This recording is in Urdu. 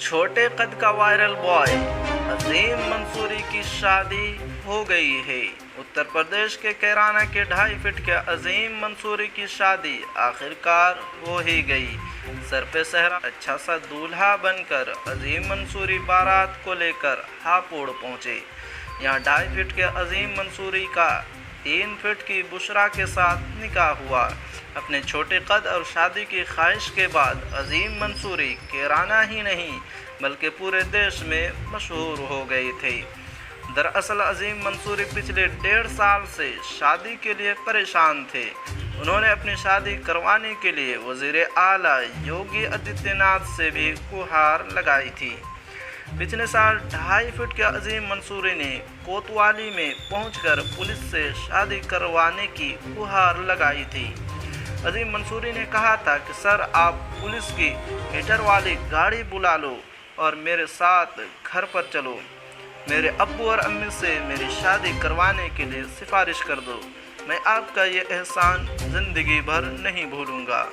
چھوٹے قد کا وائرل بوائے عظیم منصوری کی شادی ہو گئی ہے۔ اتر پردیش کے کیرانہ کے 2.5 فٹ کے عظیم منصوری کی شادی آخرکار ہو ہی گئی۔ سر پہ صحرا اچھا سا دولہا بن کر عظیم منصوری بارات کو لے کر ہاپوڑ پہنچے۔ یہاں 2.5 فٹ کے عظیم منصوری کا 3 فٹ کی بشرا کے ساتھ نکاح ہوا۔ اپنے چھوٹے قد اور شادی کی خواہش کے بعد عظیم منصوری کیرانہ ہی نہیں بلکہ پورے دیش میں مشہور ہو گئی تھی۔ دراصل عظیم منصوری پچھلے 1.5 سال سے شادی کے لیے پریشان تھے۔ انہوں نے اپنی شادی کروانے کے لیے وزیر اعلیٰ یوگی آدتیہ ناتھ سے بھی گہار لگائی تھی۔ پچھلے سال 2.5 فٹ کے عظیم منصوری نے کوتوالی میں پہنچ کر پولیس سے شادی کروانے کی گہار لگائی تھی۔ عظیم منصوری نے کہا تھا کہ سر آپ پولیس کی میٹر والی گاڑی بلا لو اور میرے ساتھ گھر پر چلو، میرے ابو اور امی سے میری شادی کروانے کے لیے سفارش کر دو، میں آپ کا یہ احسان زندگی بھر نہیں بھولوں گا۔